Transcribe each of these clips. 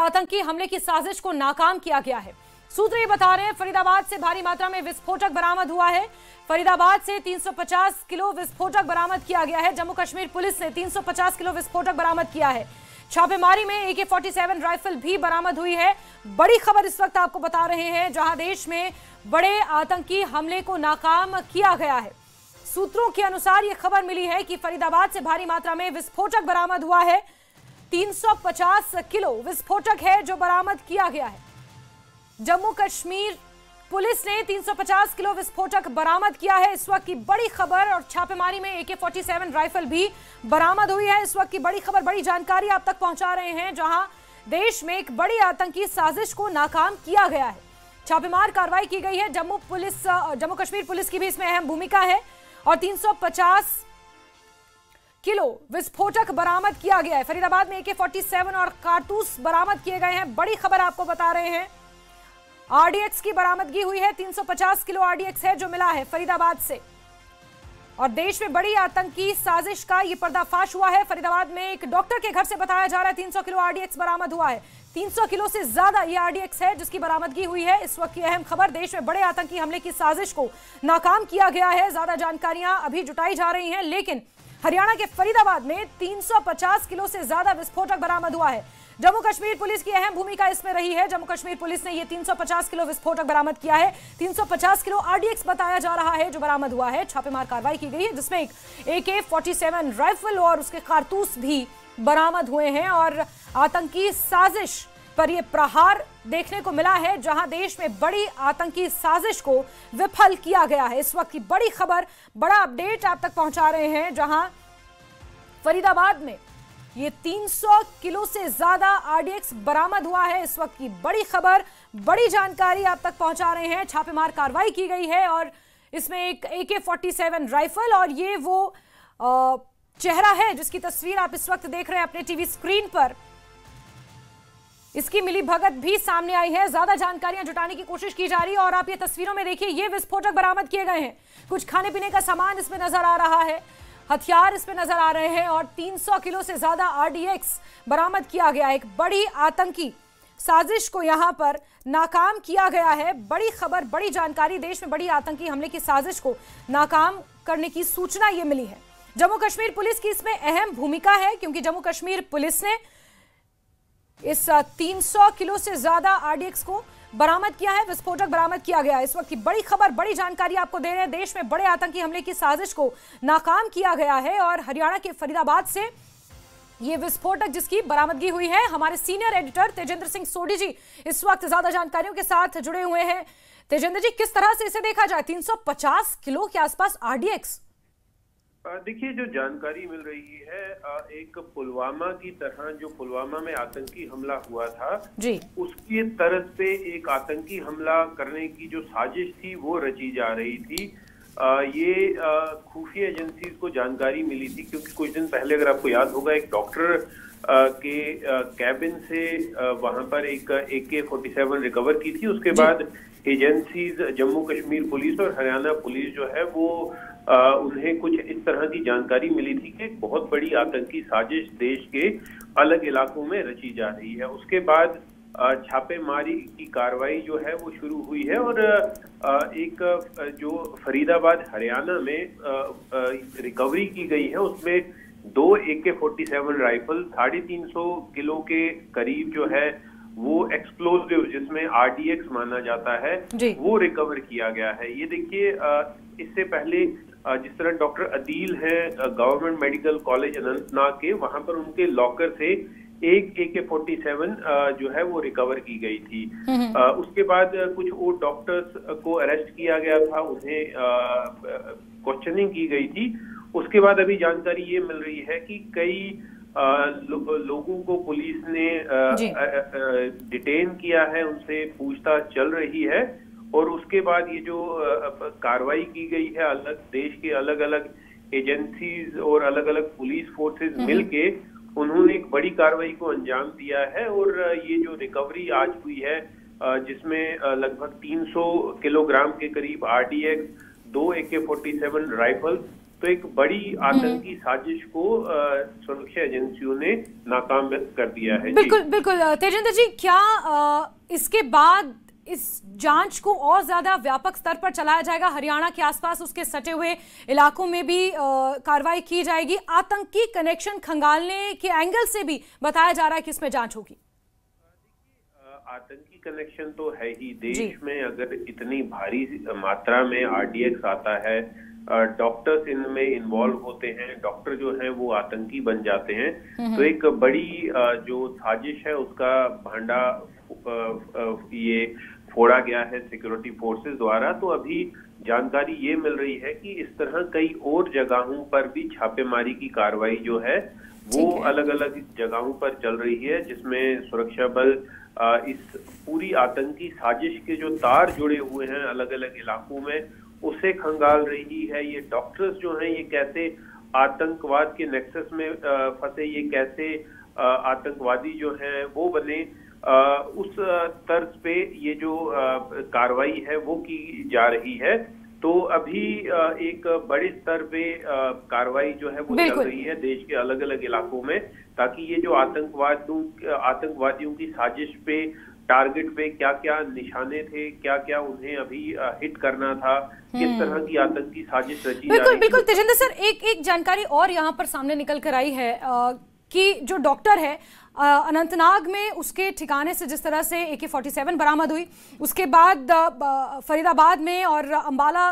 आतंकी हमले की साजिश को नाकाम किया गया है। सूत्र ये बता रहे हैं फरीदाबाद से भारी मात्रा में विस्फोटक बरामद हुआ है। फरीदाबाद से 350 किलो विस्फोटक बरामद किया गया है। जम्मू कश्मीर पुलिस ने 350 किलो विस्फोटक बरामद किया है। छापेमारी में AK-47 राइफल भी बरामद हुई है। बड़ी खबर इस वक्त आपको बता रहे हैं, जहां देश में बड़े आतंकी हमले को नाकाम किया गया है। सूत्रों के अनुसार यह खबर मिली है कि फरीदाबाद से भारी मात्रा में विस्फोटक बरामद हुआ है। 350 किलो विस्फोटक है जो बरामद किया गया है। जम्मू कश्मीर पुलिस ने 350 किलो विस्फोटक बरामद किया है। इस वक्त की बड़ी खबर, और छापेमारी में AK-47 राइफल भी बरामद हुई है। इस वक्त की बड़ी खबर, बड़ी जानकारी आप तक पहुंचा रहे हैं, जहां देश में एक बड़ी आतंकी साजिश को नाकाम किया गया है। छापेमार कार्रवाई की गई है। जम्मू कश्मीर पुलिस की भी इसमें अहम भूमिका है और 350 किलो विस्फोटक बरामद किया गया है। फरीदाबाद में AK-47 और कारतूस बरामद किए गए हैं। बड़ी खबर आपको बता रहे हैं, RDX की बरामदगी हुई है। 350 किलो RDX है जो मिला है फरीदाबाद से। और देश में बड़ी आतंकी साजिश का ये पर्दाफाश हुआ है। फरीदाबाद में एक डॉक्टर के घर से बताया जा रहा है 300 किलो RDX बरामद हुआ है। 300 किलो से ज्यादा ये RDX है जिसकी बरामदगी हुई है। इस वक्त की अहम खबर, देश में बड़े आतंकी हमले की साजिश को नाकाम किया गया है। ज्यादा जानकारियां अभी जुटाई जा रही हैं, लेकिन हरियाणा के फरीदाबाद में 350 किलो से ज्यादा विस्फोटक बरामद हुआ है। जम्मू कश्मीर पुलिस की अहम भूमिका इसमें रही है। जम्मू कश्मीर पुलिस ने यह 350 किलो विस्फोटक बरामद किया है। 350 किलो RDX बताया जा रहा है जो बरामद हुआ है। छापेमार कार्रवाई की गई है जिसमें एक AK-47 राइफल और उसके कारतूस भी बरामद हुए हैं। और आतंकी साजिश पर यह प्रहार देखने को मिला है, जहां देश में बड़ी आतंकी साजिश को विफल किया गया है। इस वक्त की बड़ी खबर, बड़ा अपडेट आप तक पहुंचा रहे हैं, जहां फरीदाबाद में ये 300 किलो से ज्यादा RDX बरामद हुआ है। इस वक्त की बड़ी खबर, बड़ी जानकारी आप तक पहुंचा रहे हैं। छापेमार कार्रवाई की गई है और इसमें एक AK-47 राइफल और ये वो चेहरा है जिसकी तस्वीर आप इस वक्त देख रहे हैं अपने टीवी स्क्रीन पर। इसकी मिली भगत भी सामने आई है। ज्यादा जानकारियां जुटाने की कोशिश की जा रही है और आप ये तस्वीरों में देखिए, ये विस्फोटक बरामद किए गए हैं। कुछ खाने पीने का सामान इसमें नजर आ रहा है, हथियार इसमें नजर आ रहे हैं और 300 किलो से ज्यादा RDX बरामद किया गया है। एक बड़ी आतंकी साजिश को यहां पर नाकाम किया गया है। बड़ी खबर, बड़ी जानकारी, देश में बड़ी आतंकी हमले की साजिश को नाकाम करने की सूचना ये मिली है। जम्मू कश्मीर पुलिस की इसमें अहम भूमिका है, क्योंकि जम्मू कश्मीर पुलिस ने इस 300 किलो से ज्यादा RDX को बरामद किया है, विस्फोटक बरामद किया गया है। इस वक्त की बड़ी खबर, बड़ी जानकारी आपको दे रहे हैं। देश में बड़े आतंकी हमले की साजिश को नाकाम किया गया है और हरियाणा के फरीदाबाद से ये विस्फोटक जिसकी बरामदगी हुई है। हमारे सीनियर एडिटर तेजेंद्र सिंह सोडी जी इस वक्त ज्यादा जानकारियों के साथ जुड़े हुए हैं। तेजेंद्र जी, किस तरह से इसे देखा जाए, 350 किलो के आसपास RDX? देखिए, जो जानकारी मिल रही है, एक पुलवामा की तरह जो पुलवामा में आतंकी हमला हुआ था जी, उसकी तरफ से एक आतंकी हमला करने की जो साजिश थी वो रची जा रही थी। ये खुफिया एजेंसी को जानकारी मिली थी, क्योंकि कुछ दिन पहले, अगर आपको याद होगा, एक डॉक्टर के कैबिन से वहां पर एक AK-47 रिकवर की थी। उसके बाद एजेंसीज, जम्मू कश्मीर पुलिस और हरियाणा पुलिस जो है वो उन्हें कुछ इस तरह की जानकारी मिली थी कि एक बहुत बड़ी आतंकी साजिश देश के अलग इलाकों में रची जा रही है। उसके बाद छापेमारी की कार्रवाई जो है वो शुरू हुई है और एक जो फरीदाबाद हरियाणा में रिकवरी की गई है उसमें 2 AK-47 राइफल, 350 किलो के करीब जो है वो एक्सप्लोजिव, जिसमें RDX माना जाता है, वो रिकवर किया गया है। ये देखिए, इससे पहले जिस तरह डॉक्टर अदील है गवर्नमेंट मेडिकल कॉलेज अनंतनाग के, वहां पर उनके लॉकर से एक AK-47 जो है वो रिकवर की गई थी। उसके बाद कुछ और डॉक्टर्स को अरेस्ट किया गया था, उन्हें क्वेश्चनिंग की गई थी। उसके बाद अभी जानकारी ये मिल रही है कि कई लोगों को पुलिस ने डिटेन किया है, उनसे पूछताछ चल रही है। और उसके बाद ये जो कार्रवाई की गई है, अलग देश के अलग अलग एजेंसीज और अलग अलग पुलिस फोर्सेस मिलके उन्होंने एक बड़ी कार्रवाई को अंजाम दिया है। और ये जो रिकवरी आज हुई है, जिसमें लगभग 300 किलोग्राम के करीब RDX, 2 AK-47 राइफल, तो एक बड़ी आतंकी साजिश को सुरक्षा एजेंसियों ने नाकाम कर दिया है। बिल्कुल बिल्कुल तेजिंदर जी, क्या इसके बाद इस जांच को और ज्यादा व्यापक स्तर पर चलाया जाएगा? हरियाणा के आसपास उसके सटे हुए इलाकों में भी कार्रवाई की जाएगी? आतंकी कनेक्शन खंगालने के एंगल से भी बताया जा रहा है कि इसमें जांच होगी। आतंकी कनेक्शन तो है ही। देश में अगर इतनी भारी मात्रा में आरडीएक्स आता है, डॉक्टर्स इनमें इन्वॉल्व होते हैं, डॉक्टर जो हैं वो आतंकी बन जाते हैं, तो एक बड़ी जो साजिश है उसका भांडा ये फोड़ा गया है सिक्योरिटी फोर्सेस द्वारा। तो अभी जानकारी ये मिल रही है कि इस तरह कई और जगहों पर भी छापेमारी की कार्रवाई जो है वो अलग अलग जगहों पर चल रही है, जिसमें सुरक्षा बल इस पूरी आतंकी साजिश के जो तार जुड़े हुए हैं अलग अलग इलाकों में उसे खंगाल रही है। ये डॉक्टर्स जो हैं ये कैसे आतंकवाद के नेक्सस में फंसे, ये कैसे आतंकवादी जो हैं वो बने, उस तर्ज पे ये जो कार्रवाई है वो की जा रही है। तो अभी एक बड़े स्तर पे कार्रवाई जो है वो चल रही है देश के अलग अलग इलाकों में, ताकि ये जो आतंकवादियों की साजिश पे, टारगेट पे क्या क्या निशाने थे, क्या क्या उन्हें अभी हिट करना था, किस तरह की आतंकी साजिश रची जा रही है। बिल्कुल तेजिंदर सर, एक जानकारी और यहाँ पर सामने निकल कर आई है कि जो डॉक्टर है अनंतनाग में, उसके ठिकाने से जिस तरह से AK-47 बरामद हुई, उसके बाद फरीदाबाद में और अंबाला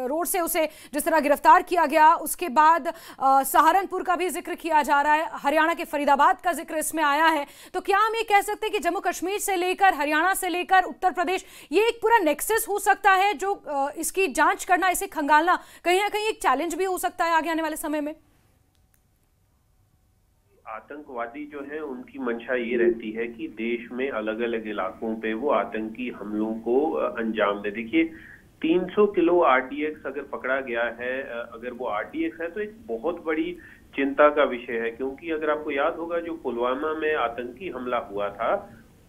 रोड से उसे जिस तरह गिरफ्तार किया गया, उसके बाद सहारनपुर का भी जिक्र किया जा रहा है, हरियाणा के फरीदाबाद का जिक्र इसमें आया है। तो क्या हम ये कह सकते हैं कि जम्मू कश्मीर से लेकर हरियाणा से लेकर उत्तर प्रदेश, ये एक पूरा नेक्सस हो सकता है जो इसकी जांच करना, इसे खंगालना कहीं ना कहीं एक चैलेंज भी हो सकता है आगे आने वाले समय में? आतंकवादी जो हैं उनकी मंशा ये रहती है कि देश में अलग अलग इलाकों पे वो आतंकी हमलों को अंजाम दे। देखिए 300 किलो आरडीएक्स अगर पकड़ा गया है, अगर वो आरडीएक्स है तो एक बहुत बड़ी चिंता का विषय है, क्योंकि अगर आपको याद होगा जो पुलवामा में आतंकी हमला हुआ था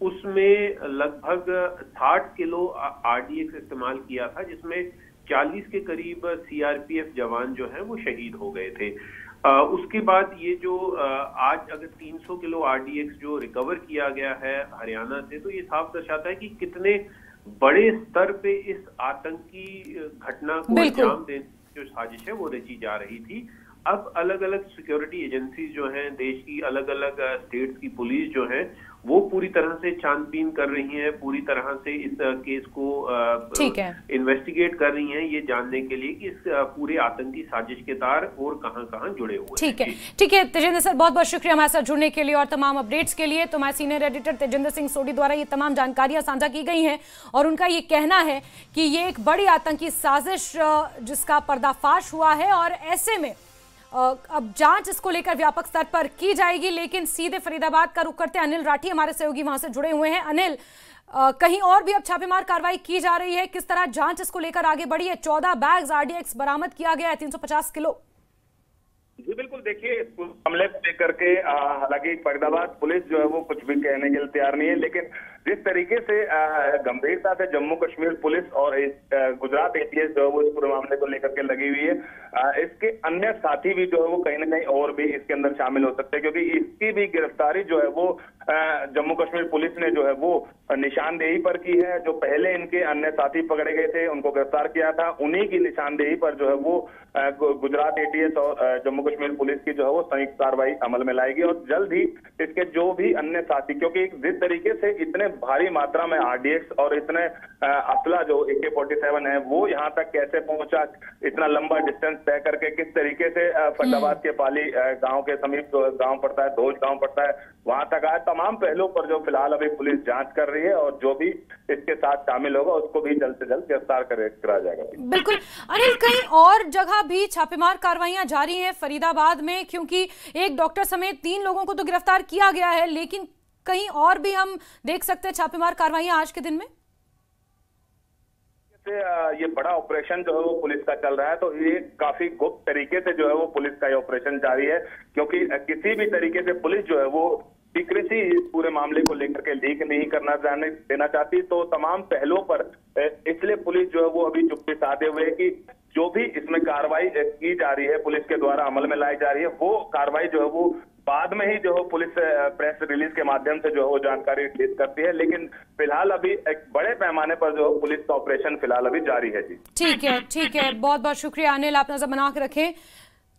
उसमें लगभग 60 किलो आरडीएक्स इस्तेमाल किया था, जिसमें 40 के करीब सीआरपीएफ जवान जो हैं वो शहीद हो गए थे। उसके बाद ये जो आज अगर 300 किलो आरडीएक्स जो रिकवर किया गया है हरियाणा से, तो ये साफ दर्शाता है कि कितने बड़े स्तर पे इस आतंकी घटना को अंजाम देने की जो साजिश है वो रची जा रही थी। अब अलग अलग सिक्योरिटी एजेंसीज जो हैं देश की, अलग अलग स्टेट्स की पुलिस जो है वो पूरी तरह से छानबीन कर रही हैं, पूरी तरह से इस केस को इन्वेस्टिगेट कर रही हैं, ये जानने के लिए कि इस पूरे आतंकी साजिश के तार और कहां-कहां जुड़े हुए हैं। ठीक है तेजिंदर सर, बहुत बहुत शुक्रिया हमारे साथ जुड़ने के लिए और तमाम अपडेट्स के लिए। तो हमारे सीनियर एडिटर तेजिंदर सिंह सोडी द्वारा ये तमाम जानकारियां साझा की गई हैं और उनका ये कहना है कि ये एक बड़ी आतंकी साजिश जिसका पर्दाफाश हुआ है और ऐसे में अब जांच इसको लेकर व्यापक स्तर पर की जाएगी। लेकिन सीधे फरीदाबाद का रुख करते अनिल राठी हमारे सहयोगी वहां से जुड़े हुए हैं। अनिल, कहीं और भी अब छापेमार कार्रवाई की जा रही है, किस तरह जांच इसको लेकर आगे बढ़ी है? 14 बैग्स आरडीएक्स बरामद किया गया है, 350 किलो। जी बिल्कुल, देखिए इस हमले को लेकर के हालांकि फरीदाबाद पुलिस जो है वो कुछ भी कहने के लिए तैयार नहीं है, लेकिन जिस तरीके से गंभीरता से जम्मू कश्मीर पुलिस और गुजरात एटीएस जो है वो इस पूरे मामले को लेकर के लगी हुई है, इसके अन्य साथी भी जो है वो कहीं ना कहीं और भी इसके अंदर शामिल हो सकते हैं, क्योंकि इसकी भी गिरफ्तारी जो है वो जम्मू कश्मीर पुलिस ने जो है वो निशानदेही पर की है। जो पहले इनके अन्य साथी पकड़े गए थे उनको गिरफ्तार किया था, उन्हीं की निशानदेही पर जो है वो गुजरात एटीएस और जम्मू कश्मीर पुलिस की जो है वो संयुक्त कार्रवाई अमल में लाएगी और जल्द ही इसके जो भी अन्य साथी, क्योंकि जिस तरीके से इतने भारी मात्रा में आरडीएक्स और इतने असला जो AK-47 है वो यहाँ तक कैसे पहुंचा, इतना लंबा डिस्टेंस तय करके किस तरीके से फरीदाबाद के पाली गांव के समीप गांव पड़ता है, धोज गांव पड़ता है, वहां तक आए, तमाम पहलुओं पर जो फिलहाल अभी पुलिस जांच कर रही है और जो भी इसके साथ शामिल होगा उसको भी जल्द से जल्द गिरफ्तार करा जाएगा। बिल्कुल अनिल, कहीं और जगह भी छापेमार कार्रवाइयां जारी हैं फरीदाबाद में, क्योंकि एक डॉक्टर समेत 3 लोगों को तो गिरफ्तार किया गया है, लेकिन कहीं और भी हम देख सकते हैं छापेमार कार्रवाइयां आज के दिन में? ये बड़ा ऑपरेशन जो है वो पुलिस का चल रहा है, तो ये काफी गुप्त तरीके से जो है वो पुलिस का ये ऑपरेशन जारी है, क्योंकि किसी भी तरीके से पुलिस जो है वो सीक्रेसी इस पूरे मामले को लेकर के लीक नहीं करना देना चाहती, तो तमाम पहलुओं पर इसलिए पुलिस जो है वो अभी चुप्पी साधे हुए है कि जो भी इसमें कार्रवाई की जा रही है, पुलिस के द्वारा अमल में लाई जा रही है, वो कार्रवाई जो है वो बाद में ही जो है पुलिस प्रेस रिलीज के माध्यम से जो है वो जानकारी रिलीज करती है। लेकिन फिलहाल अभी एक बड़े पैमाने पर जो है पुलिस का ऑपरेशन फिलहाल अभी जारी है। जी ठीक है, ठीक है, बहुत बहुत शुक्रिया अनिल, आप नजर बना के रखें।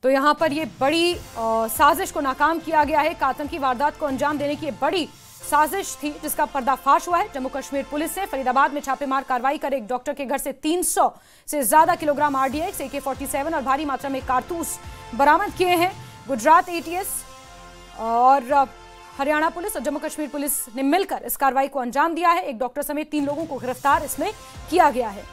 तो यहाँ पर ये बड़ी साजिश को नाकाम किया गया है। एक आतंकी वारदात को अंजाम देने की ये बड़ी साजिश थी जिसका पर्दाफाश हुआ है। जम्मू कश्मीर पुलिस ने फरीदाबाद में छापेमार कार्रवाई कर एक डॉक्टर के घर से 300 से ज्यादा किलोग्राम RDX, AK-47 और भारी मात्रा में कारतूस बरामद किए हैं। गुजरात ATS और हरियाणा पुलिस और जम्मू कश्मीर पुलिस ने मिलकर इस कार्रवाई को अंजाम दिया है। एक डॉक्टर समेत 3 लोगों को गिरफ्तार इसमें किया गया है।